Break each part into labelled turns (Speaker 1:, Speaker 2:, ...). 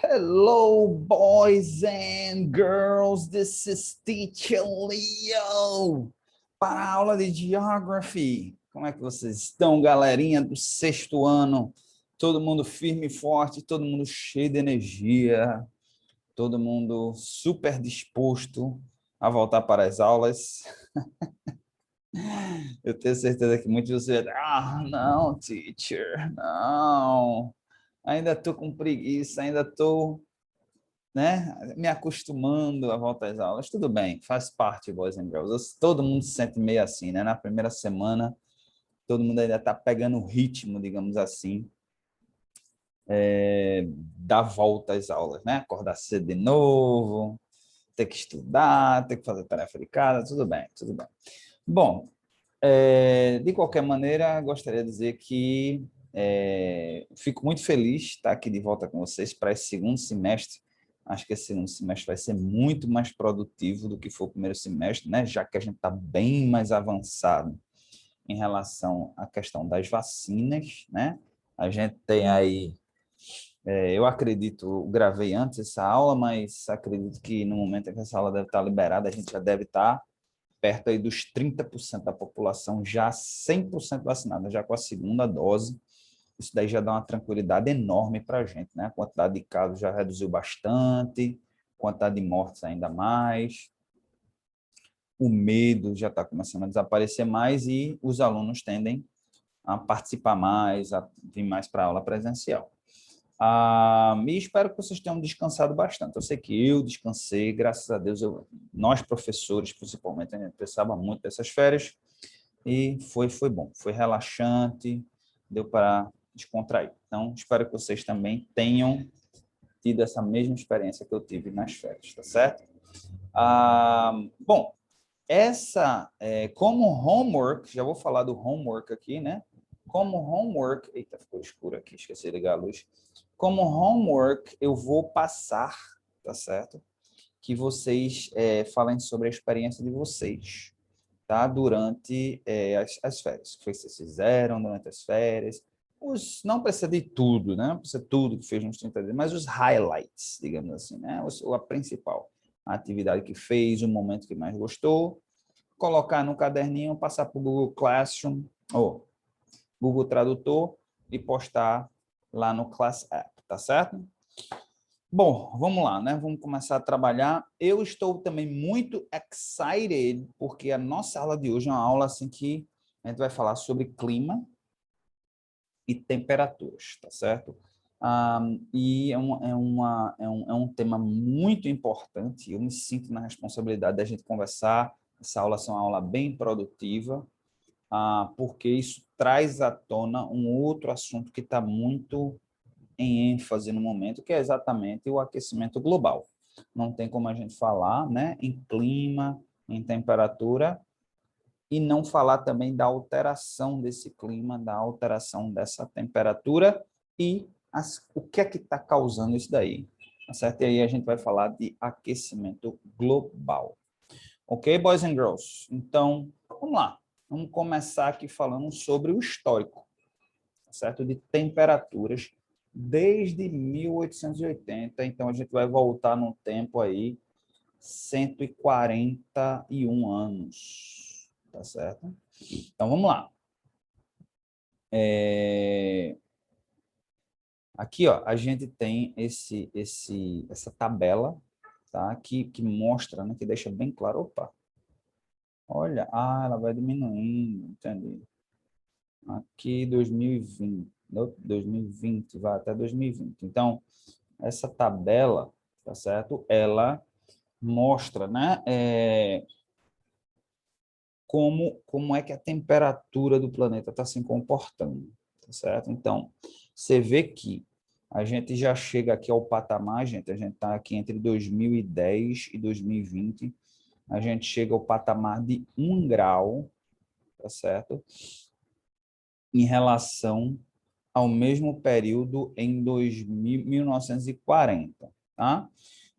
Speaker 1: Hello, boys and girls. This is Teacher Leo para a aula de Geography. Como é que vocês estão, galerinha do sexto ano? Todo mundo firme e forte, todo mundo cheio de energia, todo mundo super disposto a voltar para as aulas. Eu tenho certeza que muitos de vocês... não, teacher, não. Ainda estou com preguiça, ainda estou... né, me acostumando a voltar às aulas, tudo bem, faz parte, boys and girls. Todo mundo se sente meio assim, né? Na primeira semana, todo mundo ainda está pegando o ritmo, digamos assim, da volta às aulas, né? Acordar cedo de novo, ter que estudar, ter que fazer tarefa de casa, tudo bem, tudo bem. Bom, de qualquer maneira, gostaria de dizer que fico muito feliz de estar aqui de volta com vocês para esse segundo semestre. Acho que esse segundo semestre vai ser muito mais produtivo do que foi o primeiro semestre, né? Já que a gente está bem mais avançado em relação à questão das vacinas, né? A gente tem aí, eu acredito, gravei antes essa aula, mas acredito que no momento em que essa aula deve estar liberada, a gente já deve estar perto aí dos 30% da população já 100% vacinada, já com a segunda dose. Isso daí já dá uma tranquilidade enorme para a gente, né? A quantidade de casos já reduziu bastante, a quantidade de mortes ainda mais, o medo já está começando a desaparecer mais e os alunos tendem a participar mais, a vir mais para a aula presencial. E espero que vocês tenham descansado bastante. Eu sei que eu descansei, graças a Deus, nós professores, principalmente, a gente precisava muito dessas férias e foi bom, foi relaxante, deu para descontrair. Então, espero que vocês também tenham tido essa mesma experiência que eu tive nas férias, tá certo? Bom, como homework, já vou falar do homework aqui, né? Como homework, eita, ficou escuro aqui, esqueci de ligar a luz. Como homework, eu vou passar, tá certo? Que vocês falem sobre a experiência de vocês, tá? Durante as férias. O que vocês fizeram durante as férias. Não precisa de tudo, né? Não precisa de tudo que fez nos 30 dias, mas os highlights, digamos assim, né? A principal. A atividade que fez, o momento que mais gostou. Colocar no caderninho, passar para o Google Classroom, ou Google Tradutor e postar lá no Class App, tá certo? Bom, vamos lá, né? Vamos começar a trabalhar. Eu estou também muito excited, porque a nossa aula de hoje é uma aula assim que a gente vai falar sobre clima e temperaturas, tá certo? E é um tema muito importante. Eu me sinto na responsabilidade da gente conversar. Essa aula é uma aula bem produtiva, porque isso traz à tona um outro assunto que está muito em ênfase no momento, que é exatamente o aquecimento global. Não tem como a gente falar, né, em clima, em temperatura, e não falar também da alteração desse clima, da alteração dessa temperatura e o que é que está causando isso daí. Tá certo? E aí a gente vai falar de aquecimento global. Ok, boys and girls? Então, vamos lá. Vamos começar aqui falando sobre o histórico, tá certo? De temperaturas desde 1880. Então, a gente vai voltar no tempo aí 141 anos, tá certo? Então, vamos lá. Aqui, ó, a gente tem essa tabela, tá? Que mostra, né? Que deixa bem claro. Opa, olha, ela vai diminuindo, entendi. Aqui 2020, 2020, vai até 2020. Então, essa tabela, tá certo? Ela mostra, né? Como é que a temperatura do planeta está se comportando, tá certo? Então, você vê que a gente já chega aqui ao patamar, gente, a gente está aqui entre 2010 e 2020, a gente chega ao patamar de 1 grau, tá certo? Em relação ao mesmo período em 1940, tá?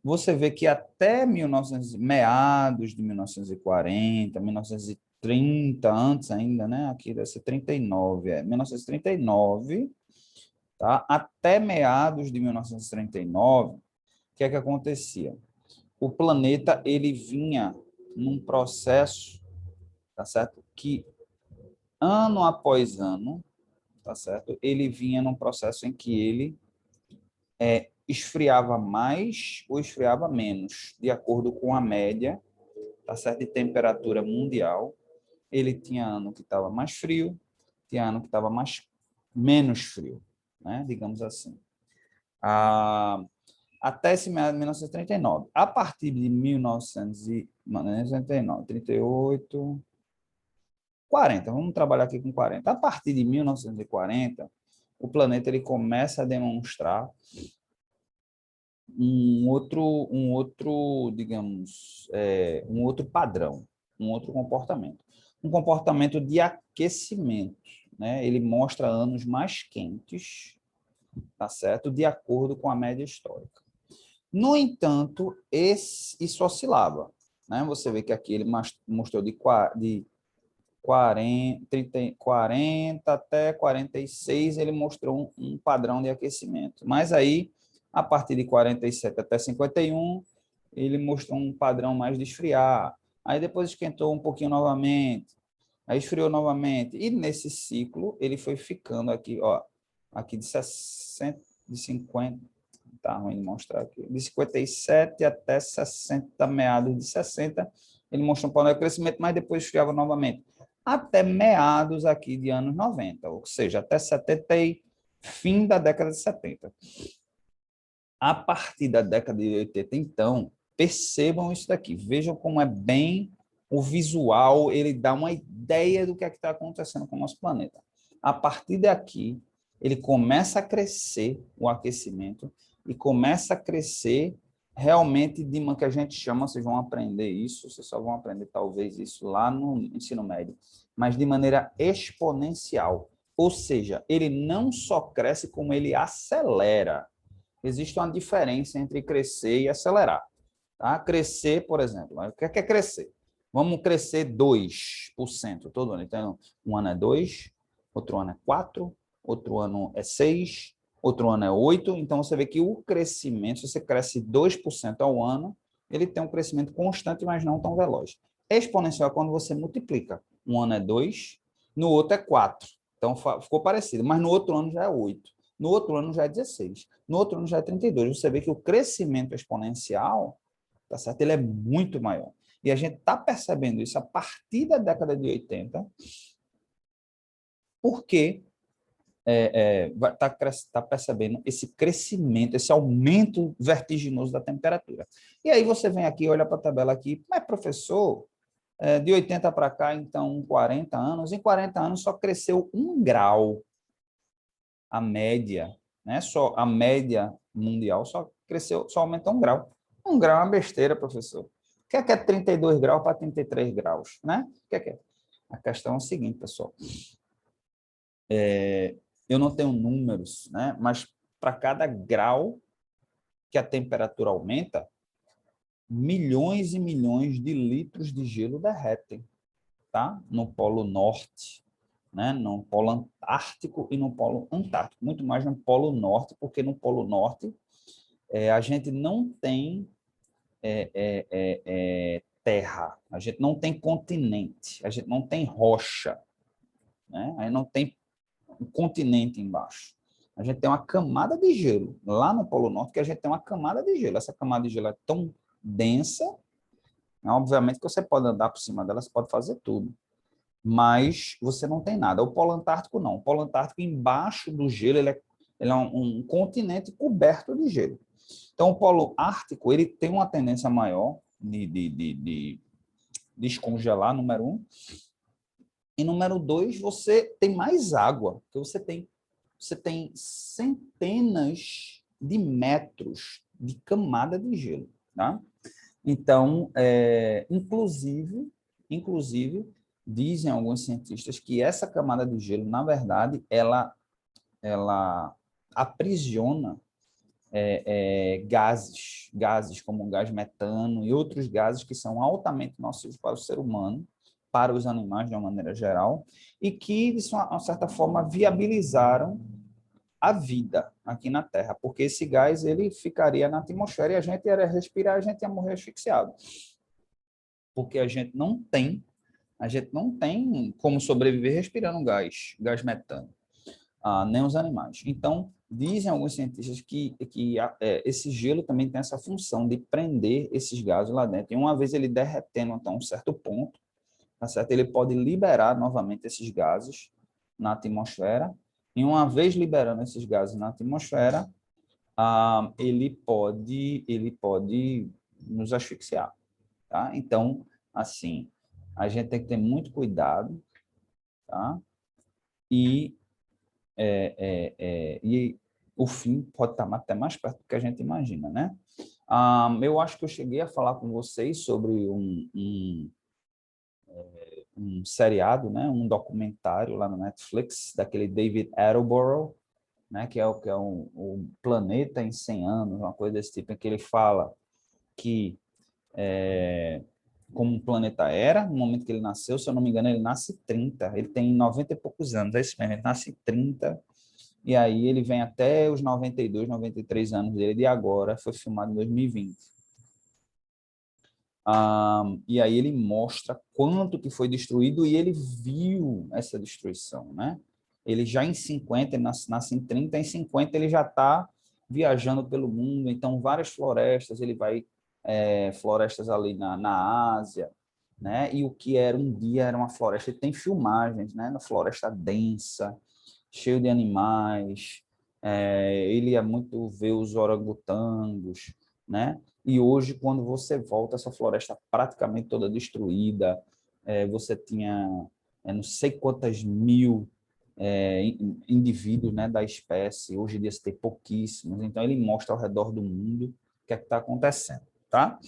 Speaker 1: Você vê que até 1900, meados de 1940, 1930, antes ainda, né? Aqui deve ser 39, 1939, tá? Até meados de 1939, o que é que acontecia? O planeta ele vinha num processo, tá certo? Que ano após ano, tá certo? Ele vinha num processo em que ele esfriava mais ou esfriava menos, de acordo com a média, tá certo? De temperatura mundial. Ele tinha ano que estava mais frio, tinha ano que estava menos frio, né? Digamos assim. Até esse meado de 1939. A partir de 1939, 38, 40, vamos trabalhar aqui com 40. A partir de 1940, o planeta ele começa a demonstrar digamos, um outro padrão, um outro comportamento. Um comportamento de aquecimento, né? Ele mostra anos mais quentes, tá certo? De acordo com a média histórica. No entanto, isso oscilava, né? Você vê que aqui ele mostrou de 40 até 46, ele mostrou um padrão de aquecimento. Mas aí, a partir de 47 até 51, ele mostrou um padrão mais de esfriar. Aí depois esquentou um pouquinho novamente, aí esfriou novamente. E nesse ciclo, ele foi ficando aqui, ó, aqui de 60, de 50, tá ruim de mostrar aqui, de 57 até 60, meados de 60, ele mostrou um padrão de crescimento, mas depois esfriava novamente até meados aqui de anos 90, ou seja, até 70 e fim da década de 70. A partir da década de 80, então, percebam isso daqui, vejam como é bem o visual, ele dá uma ideia do que é que está acontecendo com o nosso planeta. A partir daqui, ele começa a crescer o aquecimento e começa a crescer realmente de uma que a gente chama, vocês vão aprender isso, vocês só vão aprender talvez isso lá no ensino médio, mas de maneira exponencial. Ou seja, ele não só cresce, como ele acelera. Existe uma diferença entre crescer e acelerar. Tá? Crescer, por exemplo, o que é crescer? Vamos crescer 2% todo ano. Então, um ano é 2, outro ano é 4, outro ano é 6, outro ano é 8. Então, você vê que o crescimento, se você cresce 2% ao ano, ele tem um crescimento constante, mas não tão veloz. Exponencial é quando você multiplica. Um ano é 2, no outro é 4. Então, ficou parecido, mas no outro ano já é 8. No outro ano já é 16. No outro ano já é 32. Você vê que o crescimento exponencial, tá certo? Ele é muito maior. E a gente está percebendo isso a partir da década de 80, porque está percebendo esse crescimento, esse aumento vertiginoso da temperatura. E aí você vem aqui, olha para a tabela aqui, mas professor, de 80 para cá, então 40 anos, em 40 anos só cresceu 1 grau a média, né? Só a média mundial só cresceu, só aumentou 1 grau. 1 grau é uma besteira, professor. O que é 32 graus para 33 graus, né? O que é? A questão é o seguinte, pessoal. Eu não tenho números, né? Mas para cada grau que a temperatura aumenta, milhões e milhões de litros de gelo derretem, tá? No Polo Norte, né? No Polo Ártico e no Polo Antártico. Muito mais no Polo Norte, porque no Polo Norte a gente não tem terra, a gente não tem continente, a gente não tem rocha, né? Aí não tem um continente embaixo. A gente tem uma camada de gelo. Lá no Polo Norte, que a gente tem uma camada de gelo. Essa camada de gelo é tão densa, né? Obviamente que você pode andar por cima dela, você pode fazer tudo. Mas você não tem nada. O Polo Antártico, não. O Polo Antártico, embaixo do gelo, ele é um continente coberto de gelo. Então, o Polo Ártico ele tem uma tendência maior de descongelar, número 1. E número 2, você tem mais água, porque você tem centenas de metros de camada de gelo. Tá? Então, inclusive, dizem alguns cientistas que essa camada de gelo, na verdade, ela aprisiona gases como o gás metano e outros gases que são altamente nocivos para o ser humano, para os animais de uma maneira geral, e que, de uma certa forma, viabilizaram a vida aqui na Terra, porque esse gás ele ficaria na atmosfera e a gente ia respirar, a gente ia morrer asfixiado. Porque a gente não tem como sobreviver respirando gás metano, nem os animais. Então, dizem alguns cientistas que esse gelo também tem essa função de prender esses gases lá dentro. E uma vez ele derretendo até um certo ponto, tá certo? Ele pode liberar novamente esses gases na atmosfera. E uma vez liberando esses gases na atmosfera, ele pode nos asfixiar, tá? Então, assim, a gente tem que ter muito cuidado, tá? E, e o fim pode estar até mais perto do que a gente imagina, né? Eu acho que eu cheguei a falar com vocês sobre um seriado, né? Um documentário lá no Netflix, daquele David Attenborough, né? Que é o Planeta em 100 anos, uma coisa desse tipo, em que ele fala que como o planeta era, no momento que ele nasceu, se eu não me engano, ele nasce 30, ele tem 90 e poucos anos, é isso mesmo, ele nasce 30, e aí ele vem até os 92, 93 anos dele, de agora, foi filmado em 2020. E aí ele mostra quanto que foi destruído e ele viu essa destruição, né? Ele já em 50, ele nasce em 30, em 50 ele já está viajando pelo mundo, então várias florestas, ele vai florestas ali na Ásia, né? E o que era um dia era uma floresta, e tem filmagens, né? Na floresta densa, cheio de animais, ele ia muito ver os orangotangos, né? E hoje, quando você volta, essa floresta praticamente toda destruída, você tinha não sei quantas mil indivíduos, né, da espécie, hoje em dia você tem pouquíssimos, então ele mostra ao redor do mundo o que é que está acontecendo, tá?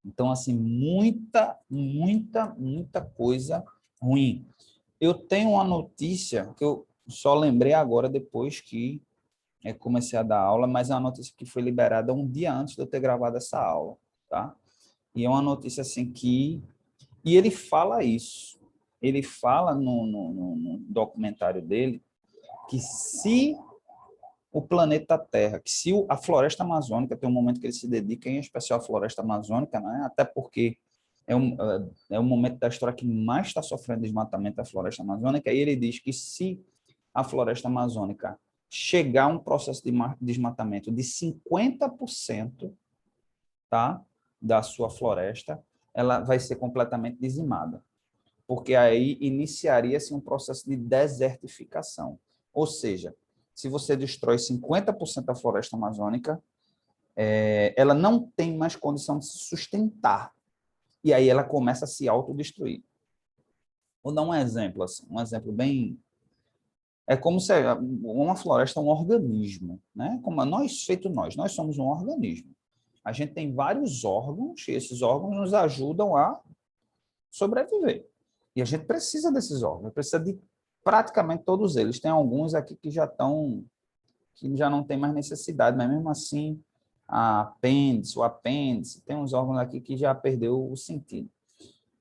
Speaker 1: Então, assim, muita coisa ruim. Eu tenho uma notícia que eu só lembrei agora, depois que comecei a dar aula, mas é uma notícia que foi liberada um dia antes de eu ter gravado essa aula, tá? E é uma notícia assim que... E ele fala isso. Ele fala no documentário dele que se o planeta Terra, que se a floresta amazônica, tem um momento que ele se dedica em especial à floresta amazônica, né? Até porque é um momento da história que mais está sofrendo desmatamento da floresta amazônica, e ele diz que se a floresta amazônica chegar a um processo de desmatamento de 50%, tá, da sua floresta, ela vai ser completamente dizimada, porque aí iniciaria-se um processo de desertificação. Ou seja, se você destrói 50% da floresta amazônica, ela não tem mais condição de se sustentar. E aí ela começa a se autodestruir. Vou dar um exemplo, assim, um exemplo bem... É como se uma floresta é um organismo, né? Como nós somos um organismo. A gente tem vários órgãos, e esses órgãos nos ajudam a sobreviver. E a gente precisa desses órgãos, precisa de praticamente todos eles. Tem alguns aqui que já não tem mais necessidade, mas mesmo assim, o apêndice, tem uns órgãos aqui que já perdeu o sentido.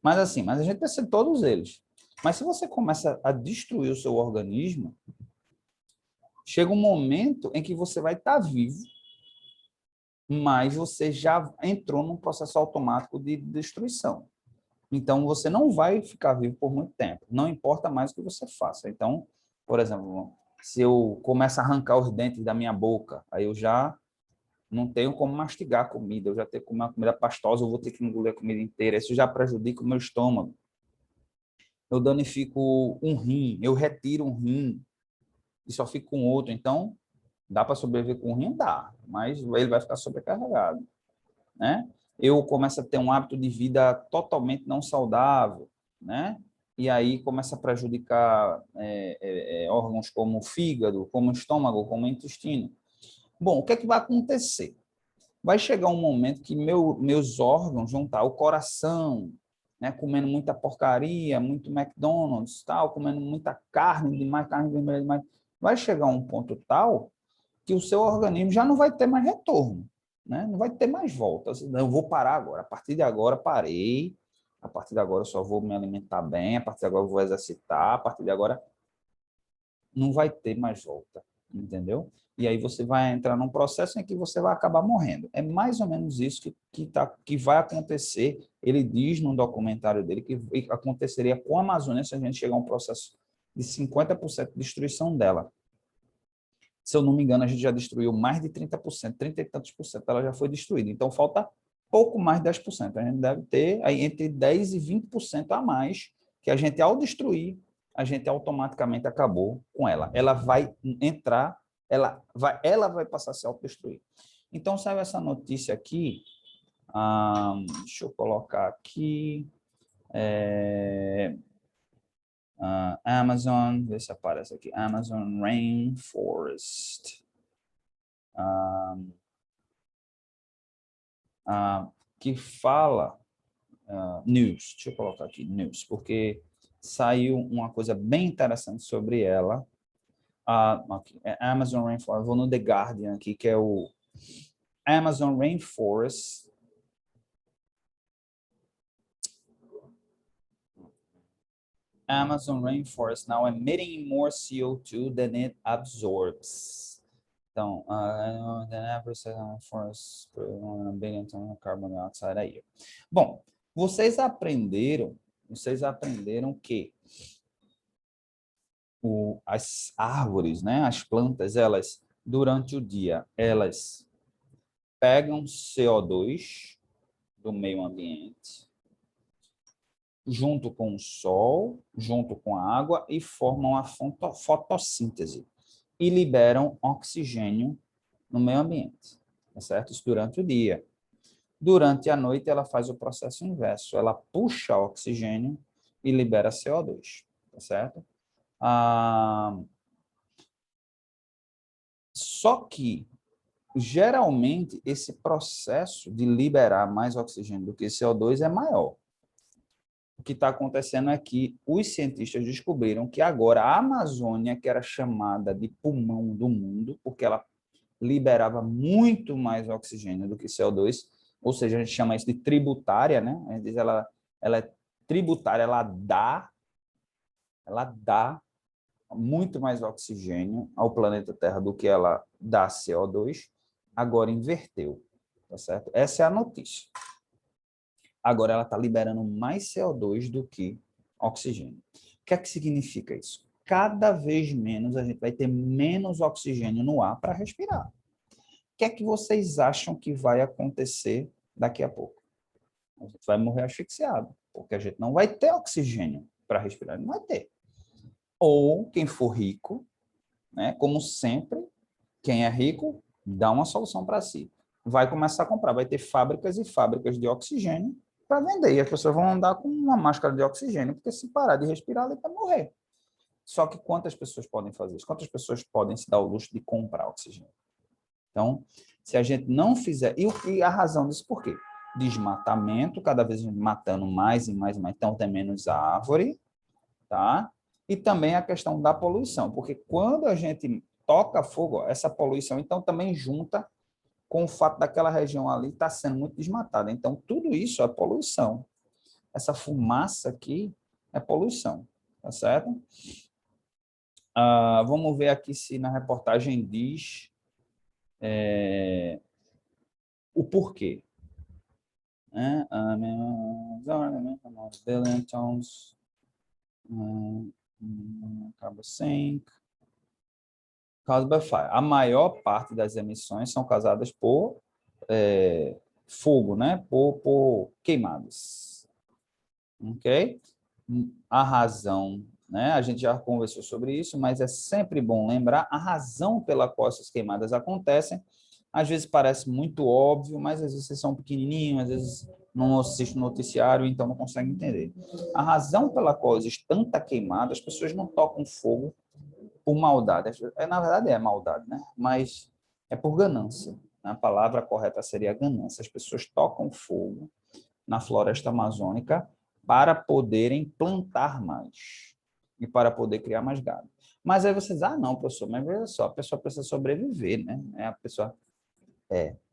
Speaker 1: Mas assim, a gente precisa de todos eles. Mas se você começa a destruir o seu organismo, chega um momento em que você vai estar vivo, mas você já entrou num processo automático de destruição. Então, você não vai ficar vivo por muito tempo. Não importa mais o que você faça. Então, por exemplo, se eu começo a arrancar os dentes da minha boca, aí eu já não tenho como mastigar a comida, eu já tenho que comer uma comida pastosa, eu vou ter que engolir a comida inteira. Isso já prejudica o meu estômago. Eu danifico um rim, eu retiro um rim e só fico com outro. Então, dá para sobreviver com um rim? Dá, mas ele vai ficar sobrecarregado, né? Eu começo a ter um hábito de vida totalmente não saudável, né? E aí começa a prejudicar órgãos como o fígado, como o estômago, como o intestino. Bom, o que é que vai acontecer? Vai chegar um momento que meus órgãos vão estar, o coração, né, comendo muita porcaria, muito McDonald's, tal, comendo muita carne demais, carne vermelha demais. Vai chegar um ponto tal que o seu organismo já não vai ter mais retorno, né? Não vai ter mais volta. Eu vou parar agora. A partir de agora, parei. A partir de agora, eu só vou me alimentar bem. A partir de agora, eu vou exercitar. A partir de agora, não vai ter mais volta. entendeu? E aí você vai entrar num processo em que você vai acabar morrendo. É mais ou menos isso que vai acontecer. Ele diz no documentário dele que aconteceria com a Amazônia se a gente chegar a um processo de 50% de destruição dela. Se eu não me engano, a gente já destruiu mais de 30%, 30 e tantos por cento, ela já foi destruída. Então, falta pouco mais de 10%. A gente deve ter aí entre 10% e 20% a mais, que a gente, ao destruir, a gente automaticamente acabou com ela. Ela vai entrar, ela vai passar a se autodestruir. Então, saiu essa notícia aqui, deixa eu colocar aqui, Amazon, vê se aparece aqui, Amazon Rainforest. Que fala news, deixa eu colocar aqui news, porque saiu uma coisa bem interessante sobre ela. Aqui, Amazon Rainforest, vou no The Guardian aqui, que é o Amazon Rainforest. Amazon Rainforest now emitting more CO2 than it absorbs. Então, the average forest billion ton of carbon dioxide a year. Bom, vocês aprenderam que as árvores, né, as plantas, elas, durante o dia, elas pegam CO2 do meio ambiente, junto com o sol, junto com a água, e formam a fotossíntese e liberam oxigênio no meio ambiente, tá certo? Isso durante o dia. Durante a noite, ela faz o processo inverso. Ela puxa oxigênio e libera CO2, tá certo? Só que, geralmente, esse processo de liberar mais oxigênio do que CO2 é maior. O que está acontecendo é que os cientistas descobriram que agora a Amazônia, que era chamada de pulmão do mundo, porque ela liberava muito mais oxigênio do que CO2, ou seja, a gente chama isso de tributária, né? A gente diz ela é tributária, ela dá muito mais oxigênio ao planeta Terra do que ela dá CO2, agora inverteu, tá certo? Essa é a notícia. Agora ela está liberando mais CO2 do que oxigênio. O que é que significa isso? Cada vez menos a gente vai ter menos oxigênio no ar para respirar. O que é que vocês acham que vai acontecer daqui a pouco? A gente vai morrer asfixiado, porque a gente não vai ter oxigênio para respirar, não vai ter. Ou quem for rico, né, como sempre, quem é rico dá uma solução para si. Vai começar a comprar, vai ter fábricas e fábricas de oxigênio para vender, e as pessoas vão andar com uma máscara de oxigênio, porque se parar de respirar, ele vai morrer. Só que quantas pessoas podem fazer isso? Quantas pessoas podem se dar o luxo de comprar oxigênio? Então, se a gente não fizer... E a razão disso por quê? Desmatamento, cada vez matando mais e mais e mais, então tem menos árvore, tá? E também a questão da poluição, porque quando a gente toca fogo, essa poluição, então, também junta com o fato daquela região ali estar sendo muito desmatada. Então, tudo isso é poluição. Essa fumaça aqui é poluição, tá certo? Vamos ver aqui se na reportagem diz o porquê. Billion tons, carbon sink, caused by fire. A maior parte das emissões são causadas por fogo, né? Por queimadas. Ok? A razão, né? A gente já conversou sobre isso, mas é sempre bom lembrar a razão pela qual essas queimadas acontecem. Às vezes parece muito óbvio, mas às vezes vocês são pequenininhos, às vezes não assistem o noticiário, então não conseguem entender. A razão pela qual existe tanta queimada, as pessoas não tocam fogo por maldade. Na verdade, é maldade, né? Mas é por ganância. A palavra correta seria ganância. As pessoas tocam fogo na floresta amazônica para poderem plantar mais e para poder criar mais gado. Mas aí vocês, não, professor, mas veja só, a pessoa precisa sobreviver, né? A pessoa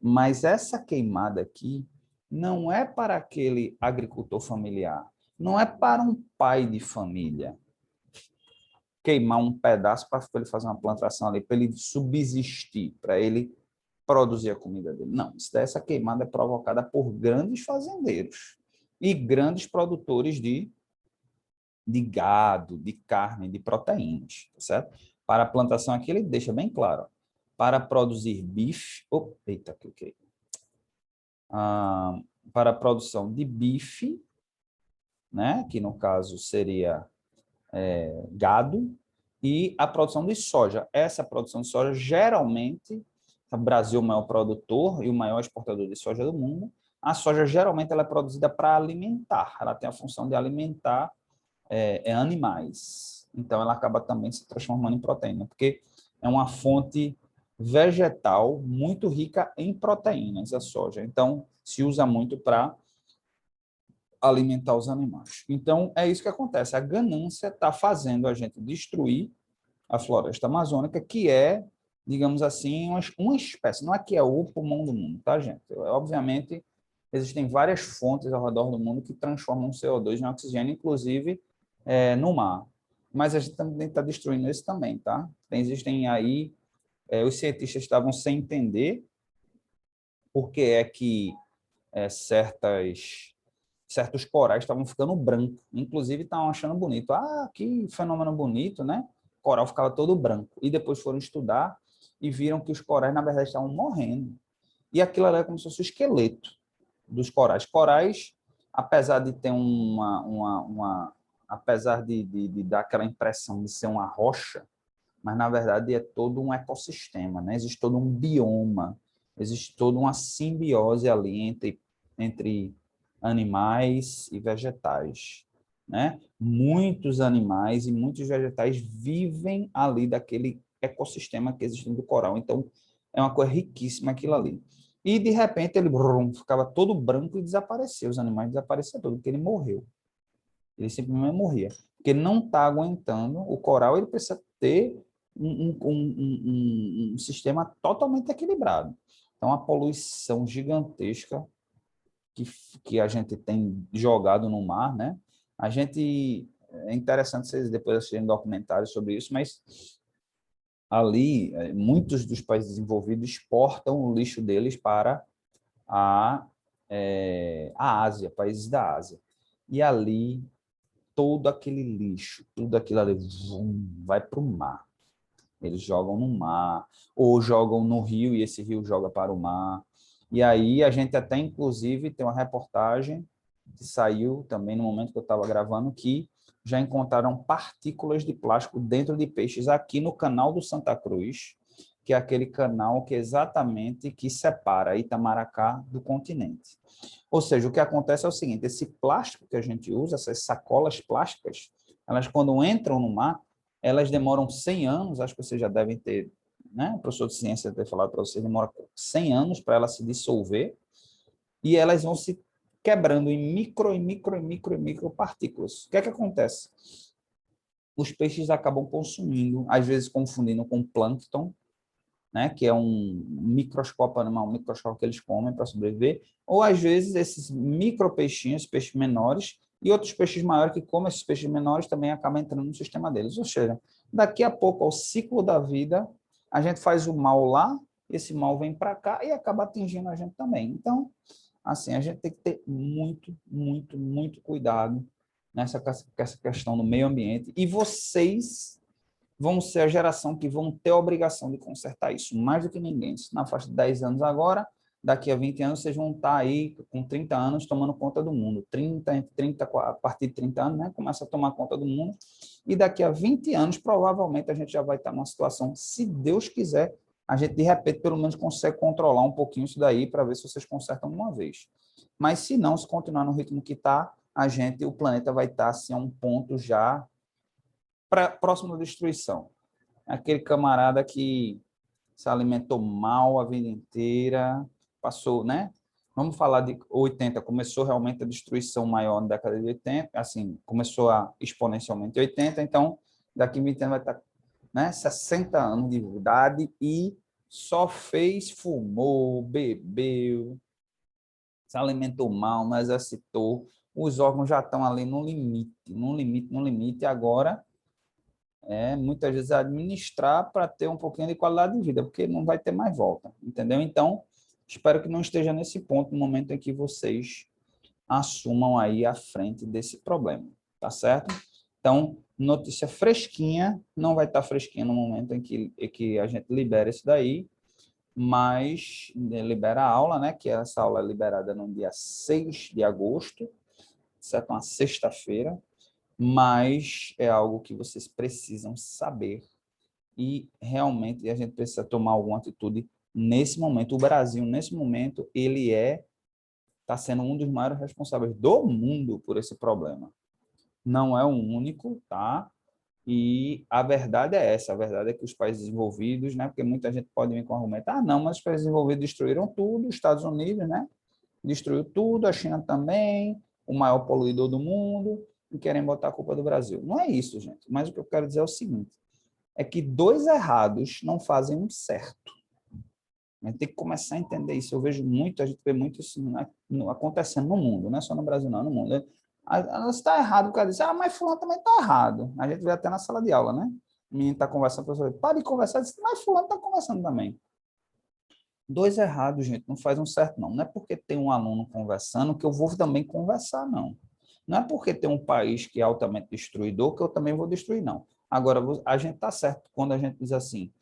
Speaker 1: mas essa queimada aqui não é para aquele agricultor familiar, não é para um pai de família. queimar um pedaço para ele fazer uma plantação ali, para ele subsistir, para ele produzir a comida dele. Não, essa queimada é provocada por grandes fazendeiros e grandes produtores de gado, de carne, de proteínas, tá certo? Para a plantação aqui ele deixa bem claro, para produzir bife, eita, cliquei. Para a produção de bife, né, que no caso seria gado, e a produção de soja. Essa produção de soja, geralmente, o Brasil é o maior produtor e o maior exportador de soja do mundo, a soja geralmente ela é produzida para alimentar, ela tem a função de alimentar animais. Então, ela acaba também se transformando em proteína, porque é uma fonte vegetal muito rica em proteínas, a soja. Então, se usa muito para alimentar os animais. Então, é isso que acontece. A ganância está fazendo a gente destruir a floresta amazônica, que é, digamos assim, uma espécie. Não é que é o pulmão do mundo, tá, gente? Obviamente, existem várias fontes ao redor do mundo que transformam CO2 em oxigênio, inclusive no mar. Mas a gente também está destruindo isso também, tá? Existem aí, os cientistas estavam sem entender por que é que certos corais estavam ficando branco. Inclusive, estavam achando bonito. Ah, que fenômeno bonito, né? O coral ficava todo branco. E depois foram estudar e viram que os corais, na verdade, estavam morrendo. E aquilo ali é como se fosse o esqueleto dos corais. Corais, apesar de ter apesar de dar aquela impressão de ser uma rocha, mas na verdade é todo um ecossistema, né? Existe todo um bioma, existe toda uma simbiose ali entre animais e vegetais, né? Muitos animais e muitos vegetais vivem ali daquele ecossistema que existe do coral. Então, é uma coisa riquíssima aquilo ali. E, de repente, ele ficava todo branco e desapareceu. Os animais desapareceram todos, porque ele morreu. Ele simplesmente morria. Porque ele não está aguentando. O coral ele precisa ter um sistema totalmente equilibrado. Então, a poluição gigantesca que, que a gente tem jogado no mar, né? A gente é interessante vocês depois assistirem documentários sobre isso, mas ali muitos dos países desenvolvidos exportam o lixo deles para a Ásia, países da Ásia. E ali todo aquele lixo, tudo aquilo ali vai para o mar. Eles jogam no mar, ou jogam no rio e esse rio joga para o mar. E aí a gente até, inclusive, tem uma reportagem que saiu também no momento que eu estava gravando, que já encontraram partículas de plástico dentro de peixes aqui no canal do Santa Cruz, que é aquele canal que exatamente que separa Itamaracá do continente. Ou seja, o que acontece é o seguinte, esse plástico que a gente usa, essas sacolas plásticas, elas quando entram no mar, elas demoram 100 anos, acho que vocês já devem ter, né, o professor de ciência ter falado para vocês, demora 100 anos para ela se dissolver, e elas vão se quebrando em micro partículas. O que é que acontece? Os peixes acabam consumindo, às vezes confundindo com plâncton, né, que é um microscópio animal, um microscópio que eles comem para sobreviver, ou às vezes esses micropeixinhos, peixes menores, e outros peixes maiores que comem esses peixes menores também acabam entrando no sistema deles. Ou seja, daqui a pouco, ao ciclo da vida, a gente faz o mal lá, esse mal vem para cá e acaba atingindo a gente também. Então, assim, a gente tem que ter muito cuidado essa questão do meio ambiente. E vocês vão ser a geração que vão ter a obrigação de consertar isso, mais do que ninguém. Na faixa de 10 anos agora, daqui a 20 anos, vocês vão estar aí com 30 anos tomando conta do mundo. 30, a partir de 30 anos, né, começa a tomar conta do mundo. E daqui a 20 anos, provavelmente, a gente já vai estar numa situação, se Deus quiser, a gente, de repente, pelo menos consegue controlar um pouquinho isso daí para ver se vocês consertam de uma vez. Mas se não, se continuar no ritmo que está, o planeta vai estar assim, a um ponto já próximo da destruição. Aquele camarada que se alimentou mal a vida inteira, passou, né? Vamos falar de 80, começou realmente a destruição maior na década de 80, assim, começou a exponencialmente em 80, então daqui a 20 anos vai estar, né, 60 anos de idade e só fez, fumou, bebeu, se alimentou mal, não exercitou, os órgãos já estão ali no limite, e agora muitas vezes administrar para ter um pouquinho de qualidade de vida, porque não vai ter mais volta, entendeu? Então, espero que não esteja nesse ponto no momento em que vocês assumam aí a frente desse problema, tá certo? Então, notícia fresquinha, não vai estar fresquinha no momento em que a gente libera isso daí, mas libera a aula, né? Que essa aula é liberada no dia 6 de agosto, certo? Uma sexta-feira, mas é algo que vocês precisam saber e realmente a gente precisa tomar alguma atitude nesse momento. O Brasil, nesse momento, ele está sendo um dos maiores responsáveis do mundo por esse problema. Não é o único, tá? E a verdade é essa, a verdade é que os países desenvolvidos, né? Porque muita gente pode vir com o argumento, não, mas os países desenvolvidos destruíram tudo, os Estados Unidos, né? Destruiu tudo, a China também, o maior poluidor do mundo, e querem botar a culpa do Brasil. Não é isso, gente. Mas o que eu quero dizer é o seguinte, é que dois errados não fazem um certo. A gente tem que começar a entender isso. Eu vejo muito, a gente vê muito isso acontecendo no mundo, não é só no Brasil, não, no mundo. Você está errado, o cara diz, mas fulano também está errado. A gente vê até na sala de aula, né? O menino está conversando, o professor diz, para de conversar, diz, mas fulano está conversando também. Dois errados, gente, não faz um certo, não. Não é porque tem um aluno conversando que eu vou também conversar, não. Não é porque tem um país que é altamente destruidor que eu também vou destruir, não. Agora, a gente está certo quando a gente diz assim,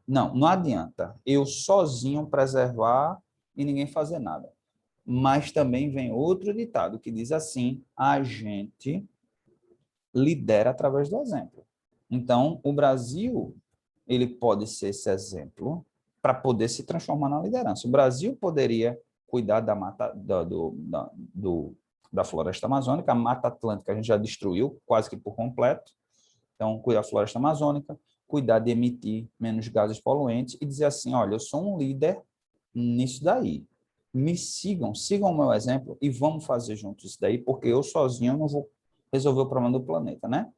Speaker 1: não adianta eu sozinho preservar e ninguém fazer nada. Mas também vem outro ditado que diz assim, a gente lidera através do exemplo. Então, o Brasil, ele pode ser esse exemplo para poder se transformar na liderança. O Brasil poderia cuidar da mata, da floresta amazônica, a Mata Atlântica a gente já destruiu quase que por completo, então cuidar da floresta amazônica, cuidar de emitir menos gases poluentes e dizer assim, olha, eu sou um líder nisso daí. Me sigam o meu exemplo e vamos fazer juntos isso daí, porque eu sozinho não vou resolver o problema do planeta, né?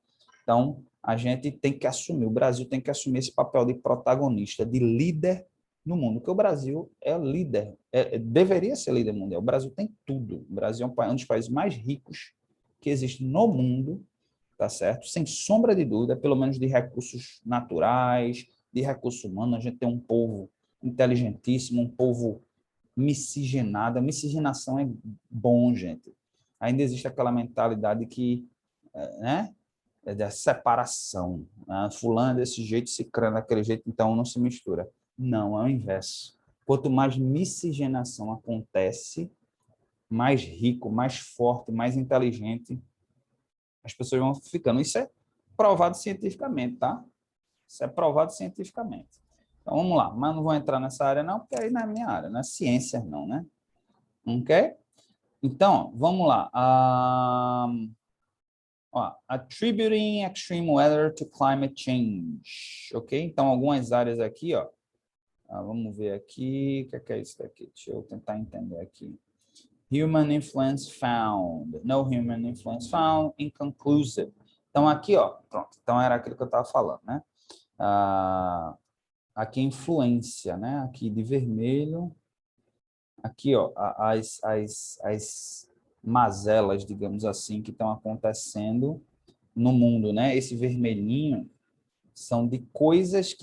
Speaker 1: Então, a gente tem que assumir, o Brasil tem que assumir esse papel de protagonista, de líder no mundo, porque o Brasil é líder, deveria ser líder mundial. O Brasil tem tudo. O Brasil é um dos países mais ricos que existe no mundo, tá certo? Sem sombra de dúvida, pelo menos de recursos naturais, de recursos humanos. A gente tem um povo inteligentíssimo, um povo miscigenado. A miscigenação é bom, gente. Ainda existe aquela mentalidade que, né? É da separação. Fulano é desse jeito, cicrano daquele jeito, então não se mistura. Não, é o inverso. Quanto mais miscigenação acontece, mais rico, mais forte, mais inteligente as pessoas vão ficando. Isso é provado cientificamente, tá? Isso é provado cientificamente. Então, vamos lá. Mas não vou entrar nessa área não, porque aí não é minha área, não é ciência não, né? Ok? Então, vamos lá. Attributing extreme weather to climate change. Ok? Então, algumas áreas aqui, ó. Vamos ver aqui. O que é isso daqui? Deixa eu tentar entender aqui. Human influence found. No human influence found. Inconclusive. Então, aqui, ó. Pronto. Então, era aquilo que eu estava falando, né? Aqui, influência, né? Aqui de vermelho. Aqui, ó. As mazelas, digamos assim, que estão acontecendo no mundo, né? Esse vermelhinho são de coisas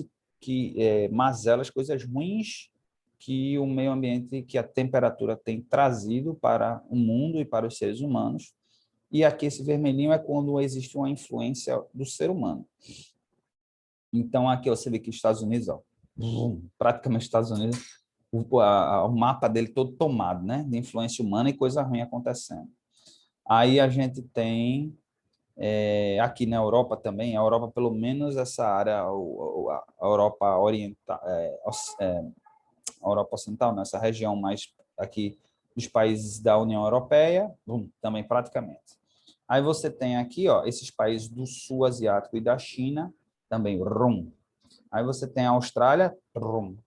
Speaker 1: mazelas, coisas ruins que o meio ambiente, que a temperatura tem trazido para o mundo e para os seres humanos. E aqui esse vermelhinho é quando existe uma influência do ser humano. Então aqui você vê que os Estados Unidos, ó, praticamente os Estados Unidos, o mapa dele todo tomado, né? De influência humana e coisa ruim acontecendo. Aí a gente tem aqui na Europa também, a Europa pelo menos essa área, a Europa oriental, a Europa Ocidental, nessa região mais aqui dos países da União Europeia, também praticamente. Aí você tem aqui, ó, esses países do sul asiático e da China, também, Aí você tem a Austrália,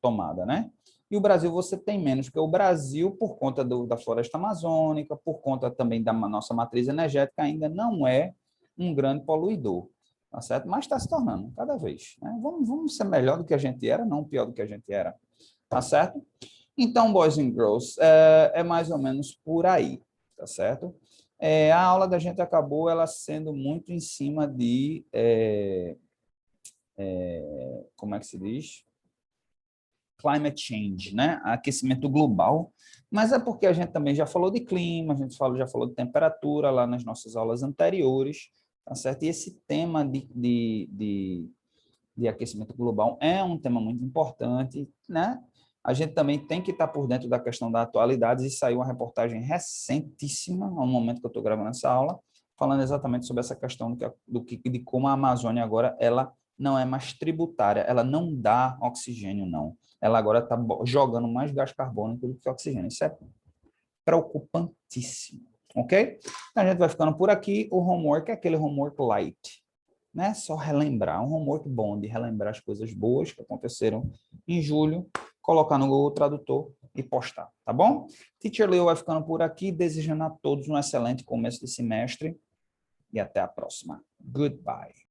Speaker 1: tomada, né? E o Brasil você tem menos, porque o Brasil, por conta da floresta amazônica, por conta também da nossa matriz energética, ainda não é um grande poluidor, tá certo? Mas está se tornando cada vez, né? Vamos ser melhor do que a gente era, não pior do que a gente era, tá certo? Então, boys and girls, é mais ou menos por aí, tá certo? A aula da gente acabou ela sendo muito em cima como é que se diz? Climate change, né? Aquecimento global, mas é porque a gente também já falou de clima, a gente já falou de temperatura lá nas nossas aulas anteriores, tá certo? E esse tema de aquecimento global é um tema muito importante, né? A gente também tem que estar por dentro da questão da atualidade, e saiu uma reportagem recentíssima, no momento que eu estou gravando essa aula, falando exatamente sobre essa questão de como a Amazônia agora, ela não é mais tributária, ela não dá oxigênio, não. Ela agora está jogando mais gás carbônico do que oxigênio. Isso é preocupantíssimo, ok? Então, a gente vai ficando por aqui. O homework é aquele homework light, né? Só relembrar, um homework bom de relembrar as coisas boas que aconteceram em julho, colocar no Google Tradutor e postar, tá bom? Teacher Leo vai ficando por aqui, desejando a todos um excelente começo de semestre e até a próxima. Goodbye.